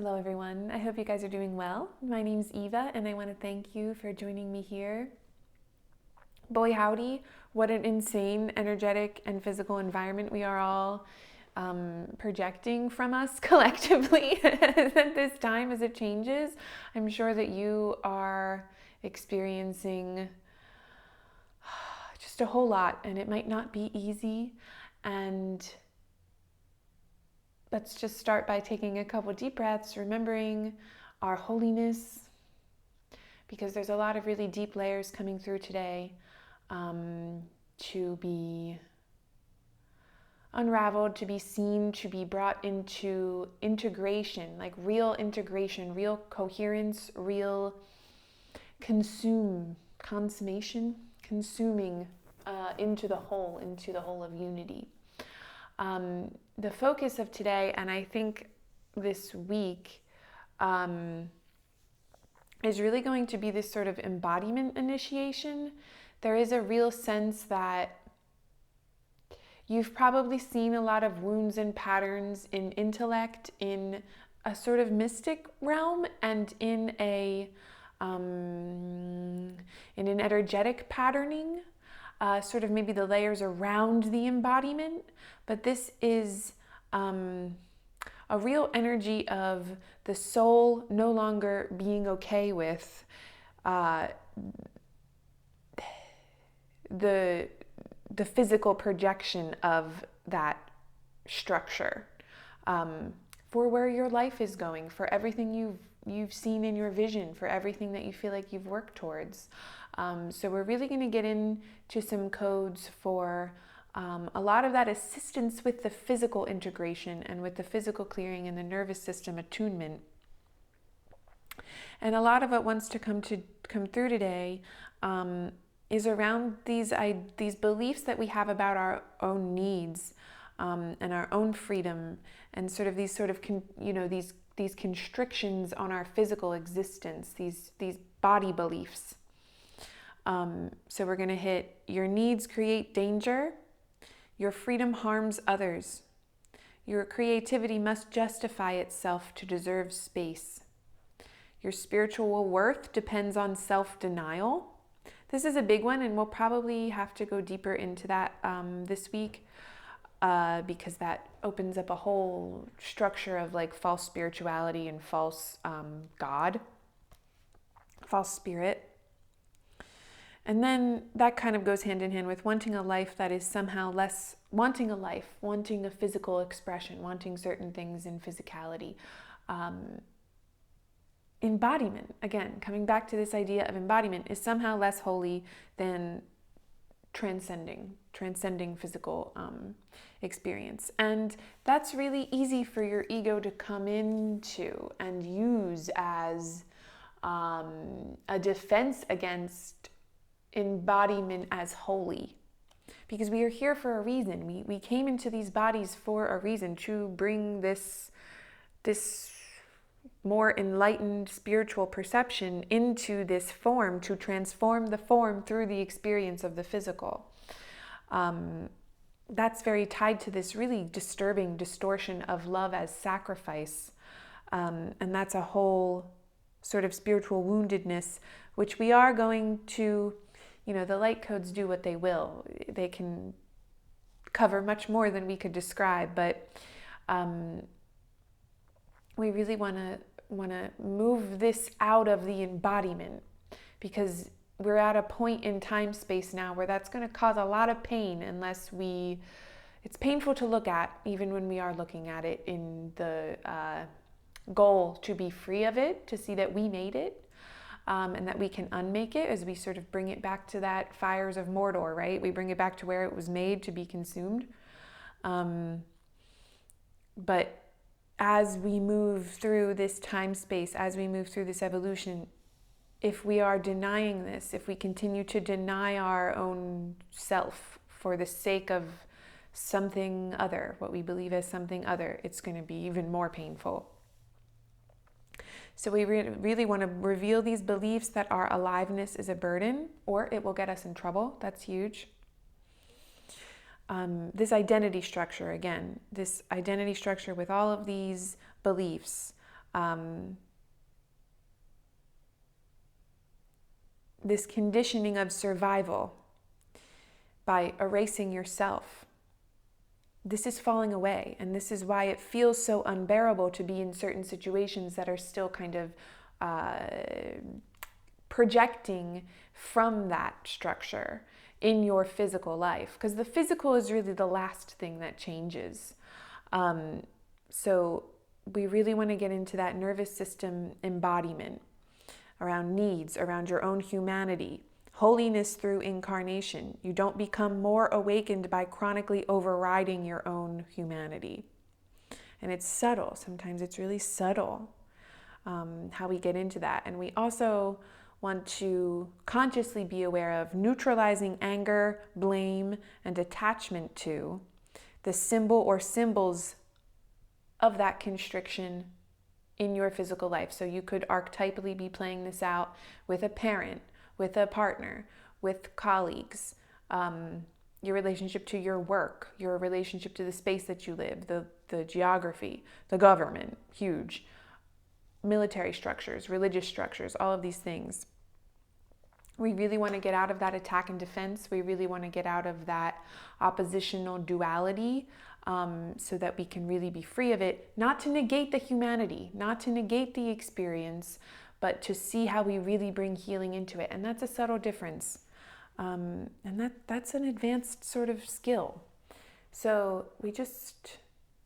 Hello everyone, I hope you guys are doing well. My name's Eva and I want to thank you for joining me here. Boy howdy, what an insane energetic and physical environment we are all projecting from us collectively at this time as it changes. I'm sure that you are experiencing just a whole lot, and it might not be easy. And let's just start by taking a couple deep breaths, remembering our holiness, because there's a lot of really deep layers coming through today to be unraveled, to be seen, to be brought into integration, like real integration, real coherence, real consuming into the whole of unity. The focus of today, and I think this week, is really going to be this sort of embodiment initiation. There is a real sense that you've probably seen a lot of wounds and patterns in intellect, in a sort of mystic realm, and in an energetic patterning. Sort of maybe the layers around the embodiment, but this is a real energy of the soul no longer being okay with the physical projection of that structure for where your life is going, for everything you've seen in your vision, for everything that you feel like you've worked towards. So we're really going to get into some codes for a lot of that assistance with the physical integration and with the physical clearing and the nervous system attunement. And a lot of what wants to come through today is around these beliefs that we have about our own needs and our own freedom, and sort of these constrictions on our physical existence, these body beliefs. So we're going to hit: your needs create danger, your freedom harms others, your creativity must justify itself to deserve space, your spiritual worth depends on self-denial. This is a big one, and we'll probably have to go deeper into that this week because that opens up a whole structure of like false spirituality and false God, false spirit. And then that kind of goes hand in hand with wanting a life that is somehow less, wanting a physical expression, wanting certain things in physicality. Embodiment, again, coming back to this idea of embodiment, is somehow less holy than transcending physical experience. And that's really easy for your ego to come into and use as a defense against embodiment as holy, because we are here for a reason. We came into these bodies for a reason, to bring this more enlightened spiritual perception into this form, to transform the form through the experience of the physical. That's very tied to this really disturbing distortion of love as sacrifice, and that's a whole sort of spiritual woundedness, which we are going to, the light codes do what they will. They can cover much more than we could describe, but we really want to move this out of the embodiment, because we're at a point in time space now where that's going to cause a lot of pain unless it's painful to look at, even when we are looking at it in the goal to be free of it, to see that we made it. And that we can unmake it as we sort of bring it back to that fires of Mordor, right? We bring it back to where it was made to be consumed. But as we move through this time space, as we move through this evolution, if we are denying this, if we continue to deny our own self for the sake of something other, what we believe as something other, it's going to be even more painful. So we really want to reveal these beliefs that our aliveness is a burden, or it will get us in trouble. That's huge. This identity structure, again, this identity structure with all of these beliefs this conditioning of survival by erasing yourself. This is falling away, and this is why it feels so unbearable to be in certain situations that are still kind of projecting from that structure in your physical life, because the physical is really the last thing that changes. So we really want to get into that nervous system embodiment around needs, around your own humanity. Holiness through incarnation. You don't become more awakened by chronically overriding your own humanity. And it's subtle. Sometimes it's really subtle how we get into that. And we also want to consciously be aware of neutralizing anger, blame, and attachment to the symbol or symbols of that constriction in your physical life. So you could archetypally be playing this out with a parent, with a partner, with colleagues, your relationship to your work, your relationship to the space that you live, the geography, the government, huge, military structures, religious structures, all of these things. We really want to get out of that attack and defense. We really want to get out of that oppositional duality, so that we can really be free of it, not to negate the humanity, not to negate the experience, but to see how we really bring healing into it. And that's a subtle difference. And that's an advanced sort of skill. So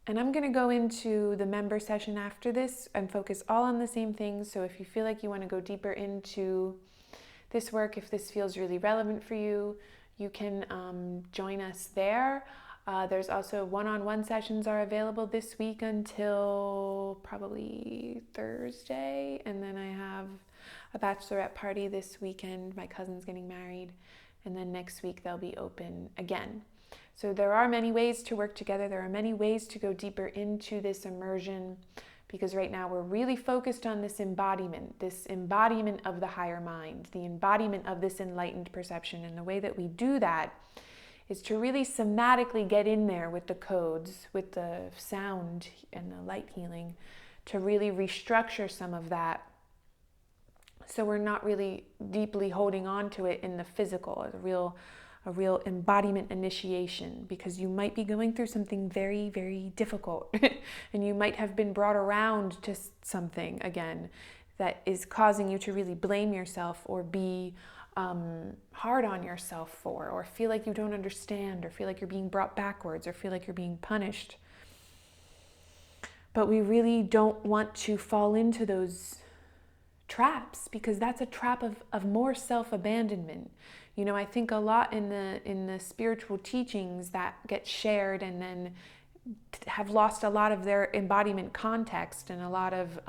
and I'm going to go into the member session after this and focus all on the same things. So if you feel like you want to go deeper into this work, if this feels really relevant for you, you can join us there. There's also one-on-one sessions are available this week until probably Thursday. And then I have a bachelorette party this weekend. My cousin's getting married. And then next week they'll be open again. So there are many ways to work together. There are many ways to go deeper into this immersion, because right now we're really focused on this embodiment of the higher mind, the embodiment of this enlightened perception. And the way that we do that is to really somatically get in there with the codes, with the sound and the light healing, to really restructure some of that, so we're not really deeply holding on to it in the physical, a real embodiment initiation, because you might be going through something very, very difficult and you might have been brought around to something again that is causing you to really blame yourself or be hard on yourself for, or feel like you don't understand, or feel like you're being brought backwards, or feel like you're being punished. But we really don't want to fall into those traps, because that's a trap of more self-abandonment. You know, I think a lot in the spiritual teachings that get shared and then have lost a lot of their embodiment context and a lot of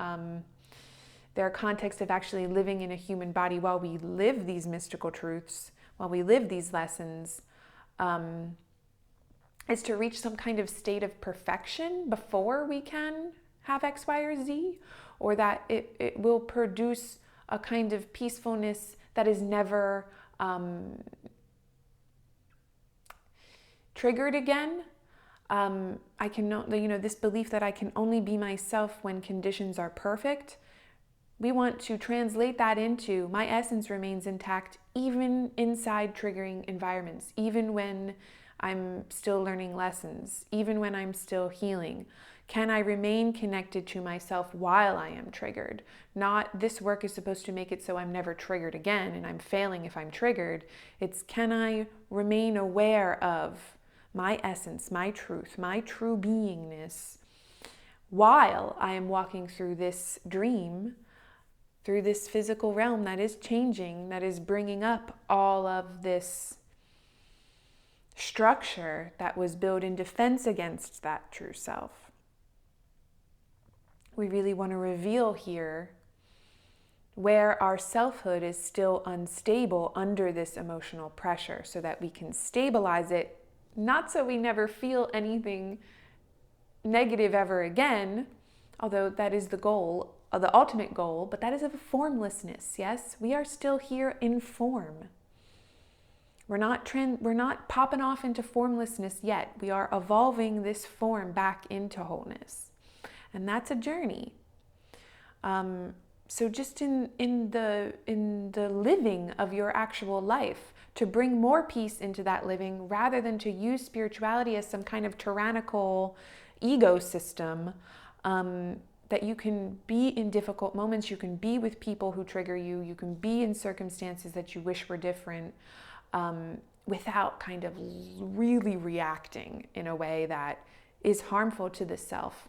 their context of actually living in a human body while we live these mystical truths, while we live these lessons, is to reach some kind of state of perfection before we can have X, Y, or Z, or that it will produce a kind of peacefulness that is never triggered again. I can, this belief that I can only be myself when conditions are perfect. We want to translate that into my essence remains intact even inside triggering environments, even when I'm still learning lessons, even when I'm still healing. Can I remain connected to myself while I am triggered? Not this work is supposed to make it so I'm never triggered again and I'm failing if I'm triggered. It's, can I remain aware of my essence, my truth, my true beingness while I am walking through this dream, through this physical realm that is changing, that is bringing up all of this structure that was built in defense against that true self. We really want to reveal here where our selfhood is still unstable under this emotional pressure, so that we can stabilize it, not so we never feel anything negative ever again, although that is the goal, the ultimate goal, but that is of a formlessness, yes? We are still here in form. We're not popping off into formlessness yet. We are evolving this form back into wholeness. And that's a journey. So just in the living of your actual life, to bring more peace into that living, rather than to use spirituality as some kind of tyrannical ego system, that you can be in difficult moments, you can be with people who trigger you, you can be in circumstances that you wish were different, without kind of really reacting in a way that is harmful to the self.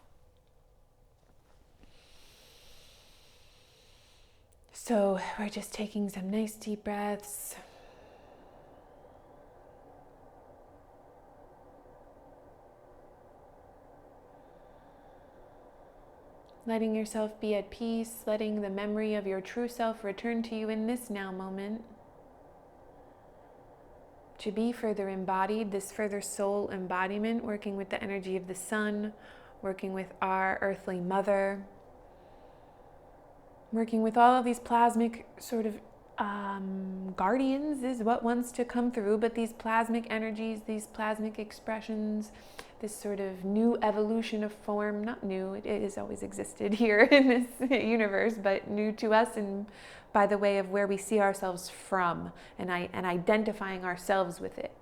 So we're just taking some nice deep breaths. Letting yourself be at peace, letting the memory of your true self return to you in this now moment. To be further embodied, this further soul embodiment, working with the energy of the sun, working with our earthly mother, working with all of these plasmic sort of guardians is what wants to come through, but these plasmic energies, these plasmic expressions, this sort of new evolution of form, not new, it has always existed here in this universe, but new to us and by the way of where we see ourselves from and identifying ourselves with it.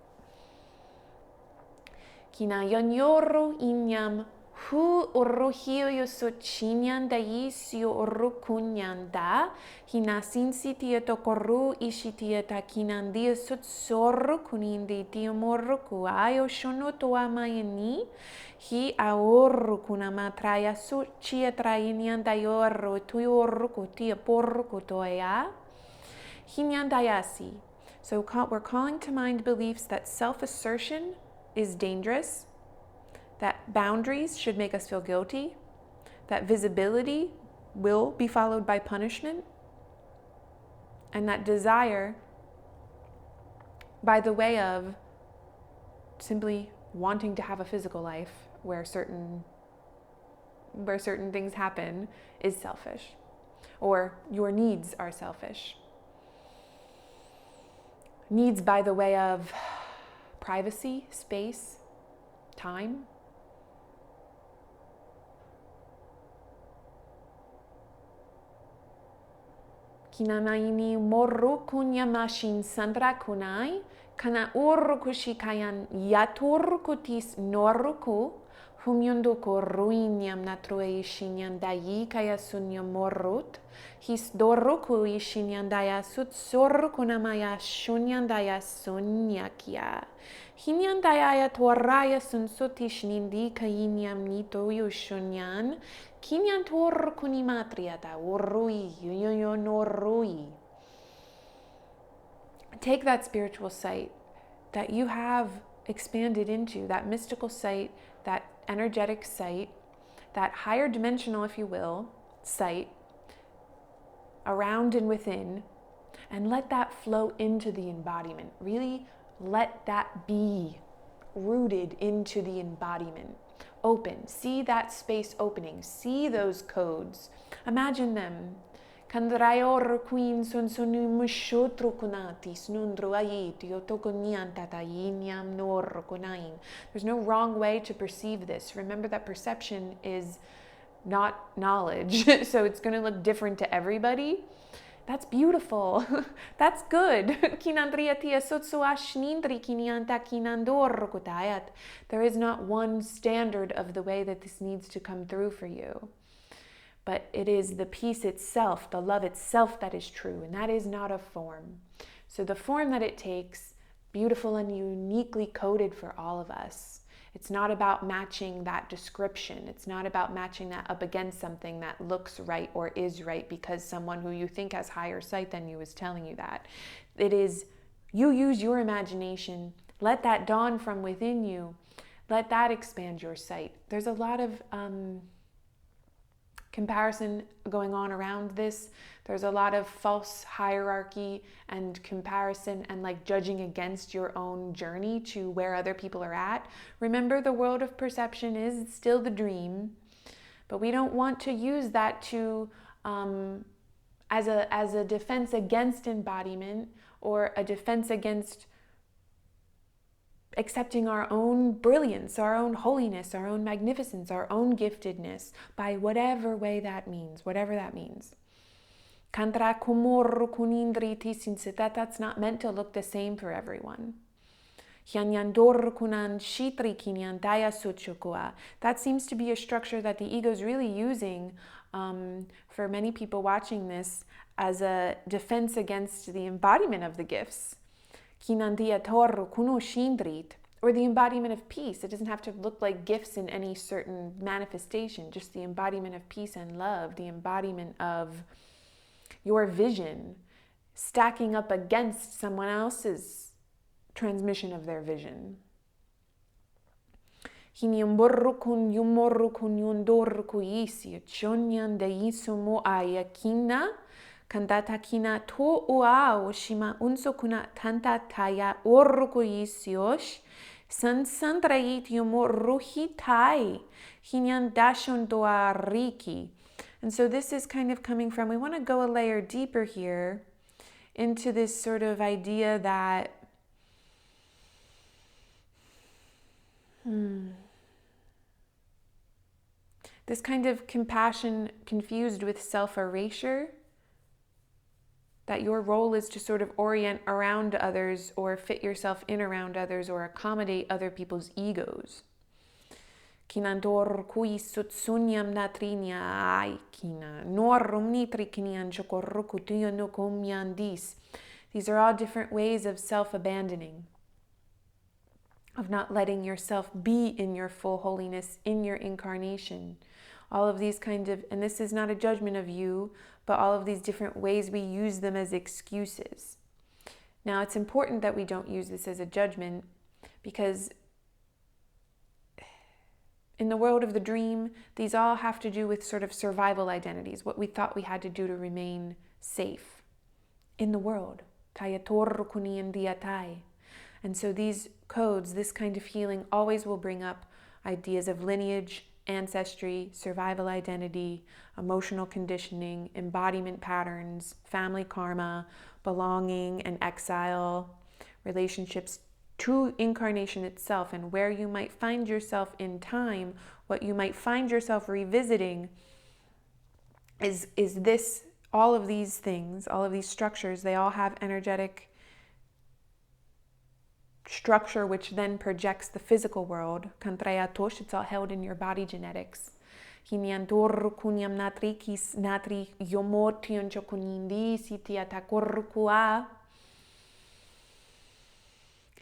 Kina yonyoru inyam hu orrohio yosochinyan da yisio orrukunyan da hina sinsitia tokoru ishitia takinandia sotsorru kunindi tiomorruku ayo shonoto amayani hi aorru kunamatraya suchia trainian da yorro tuyorruku tia porruku toya hinyan dayasi. So we're calling to mind beliefs that self-assertion is dangerous, that boundaries should make us feel guilty, that visibility will be followed by punishment, and that desire, by the way of simply wanting to have a physical life where certain things happen, is selfish, or your needs are selfish. Needs by the way of privacy, space, time. Kinanaini morru kunya mashin sandra kunai, kana urrukushi kayan yaturkutis norruku, humyunduko ruinyam natrue ishinyan dayi kaya sunya morrut, his dorruku ishinyan daya sut sorrukunamaya shunyan daya sunyakya. Hinyan daya toraya sun sutish nindi kayinyam nito yushunyan, kinyan tor kunimatriata urrui yoyonorrui. Take that spiritual sight that you have expanded into, that mystical sight, that energetic sight, that higher dimensional, if you will, sight around and within, and let that flow into the embodiment. Really let that be rooted into the embodiment. Open. See that space opening. See those codes. Imagine them. There's no wrong way to perceive this. Remember that perception is not knowledge, so it's going to look different to everybody. That's beautiful. That's good. There is not one standard of the way that this needs to come through for you. But it is the peace itself, the love itself that is true, and that is not a form. So the form that it takes, beautiful and uniquely coded for all of us. It's not about matching that description. It's not about matching that up against something that looks right or is right because someone who you think has higher sight than you is telling you that. It is, you use your imagination. Let that dawn from within you. Let that expand your sight. There's a lot of comparison going on around this. There's a lot of false hierarchy and comparison and like judging against your own journey to where other people are at. Remember, the world of perception is still the dream, but we don't want to use that to as a defense against embodiment or a defense against accepting our own brilliance, our own holiness, our own magnificence, our own giftedness, by whatever way that means, whatever that means. Kantra kumor kunindriti, since that's not meant to look the same for everyone. That seems to be a structure that the ego is really using for many people watching this as a defense against the embodiment of the gifts. Or the embodiment of peace. It doesn't have to look like gifts in any certain manifestation, just the embodiment of peace and love, the embodiment of your vision stacking up against someone else's transmission of their vision. Kandata kina to ua shima unso kuna tanta taya orguisios san sandrait yomo ruhitai hinyan dashon doa riki. And so this is kind of coming from, we want to go a layer deeper here into this sort of idea that this kind of compassion confused with self-erasure, that your role is to sort of orient around others or fit yourself in around others or accommodate other people's egos. Kinandor kui sutsunyam natrinya aikina norum nitrikinian chokorukutuyanokomyandis. These are all different ways of self-abandoning, of not letting yourself be in your full holiness, in your incarnation. All of these kind of, and this is not a judgment of you, but all of these different ways we use them as excuses. Now, it's important that we don't use this as a judgment, because in the world of the dream, these all have to do with sort of survival identities, what we thought we had to do to remain safe in the world. And so these codes, this kind of healing, always will bring up ideas of lineage, ancestry, survival identity, emotional conditioning, embodiment patterns, family karma, belonging and exile, relationships to incarnation itself, and where you might find yourself in time, what you might find yourself revisiting is this, all of these things, all of these structures, they all have energetic structure which then projects the physical world. Kantrayatosh, it's all held in your body genetics. Hinyantor kunyam natrikis natri yomotion chokunindi sitiatakorkua.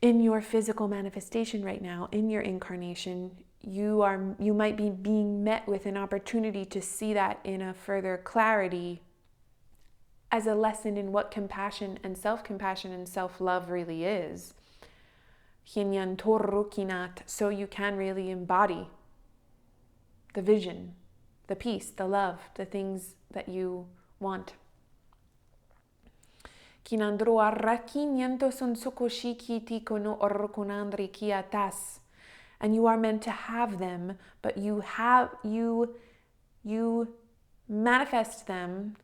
In your physical manifestation right now, in your incarnation, you might be being met with an opportunity to see that in a further clarity as a lesson in what compassion and self-love really is. So you can really embody the vision, the peace, the love, the things that you want. And you are meant to have them, but you manifest them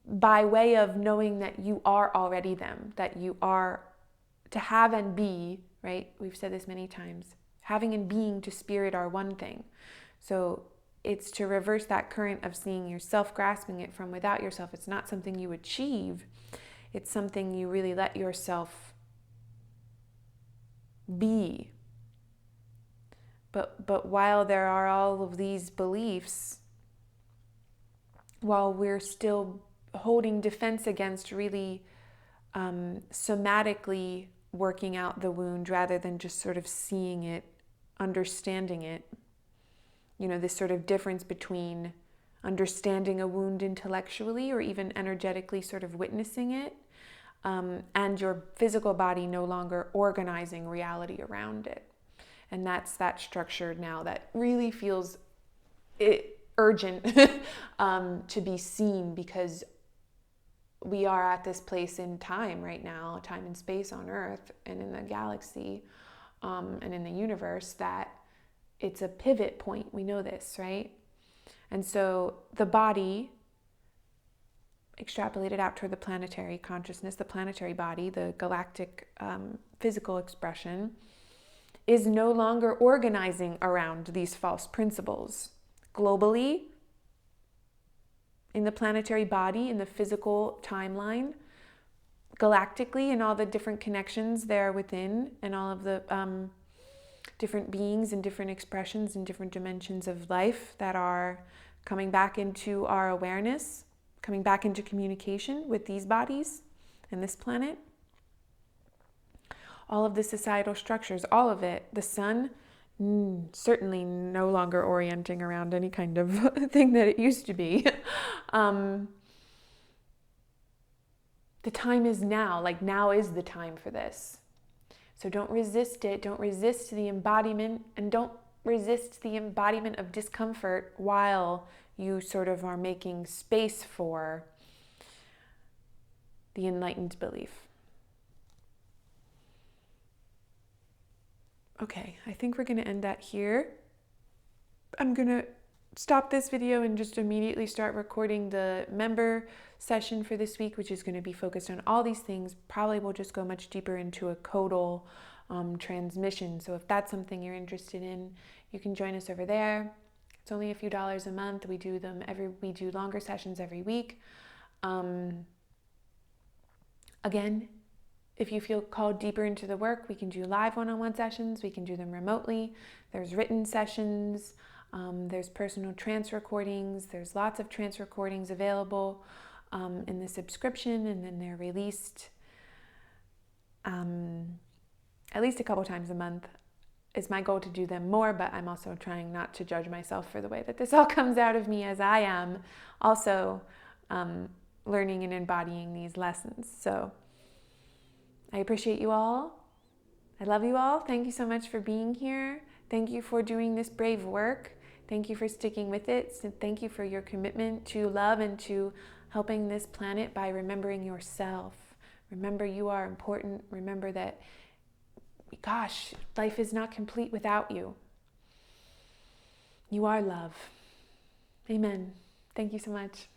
by way of knowing that you are already them, that you are to have and be, right? We've said this many times. Having and being to spirit are one thing. So it's to reverse that current of seeing yourself, grasping it from without yourself. It's not something you achieve. It's something you really let yourself be. But while there are all of these beliefs, while we're still holding defense against really somatically working out the wound rather than just sort of seeing it, understanding it, this sort of difference between understanding a wound intellectually or even energetically sort of witnessing it, and your physical body no longer organizing reality around it. And that's that structure now that really feels urgent to be seen, because we are at this place in time right now, time and space on Earth and in the galaxy and in the universe, that it's a pivot point. We know this, right? And so the body, extrapolated out toward the planetary consciousness, the planetary body, the galactic physical expression, is no longer organizing around these false principles. Globally, in the planetary body, in the physical timeline, galactically, in all the different connections there within, and all of the different beings and different expressions and different dimensions of life that are coming back into our awareness, coming back into communication with these bodies and this planet. All of the societal structures, all of it, the sun, certainly no longer orienting around any kind of thing that it used to be. The time is now, like now is the time for this. So don't resist it, don't resist the embodiment, and don't resist the embodiment of discomfort while you sort of are making space for the enlightened belief. Okay, I think we're going to end that here. I'm going to stop this video and just immediately start recording the member session for this week, which is going to be focused on all these things. Probably we'll just go much deeper into a codal transmission. So if that's something you're interested in, you can join us over there. It's only a few dollars a month. We do longer sessions every week. Again, if you feel called deeper into the work, we can do live one-on-one sessions. We can do them remotely. There's written sessions. There's personal trance recordings. There's lots of trance recordings available in the subscription, and then they're released at least a couple times a month. It's my goal to do them more, but I'm also trying not to judge myself for the way that this all comes out of me, as I am also learning and embodying these lessons. So I appreciate you all. I love you all. Thank you so much for being here. Thank you for doing this brave work. Thank you for sticking with it. So thank you for your commitment to love and to helping this planet by remembering yourself. Remember you are important. Remember that, gosh, life is not complete without you. You are love. Amen. Thank you so much.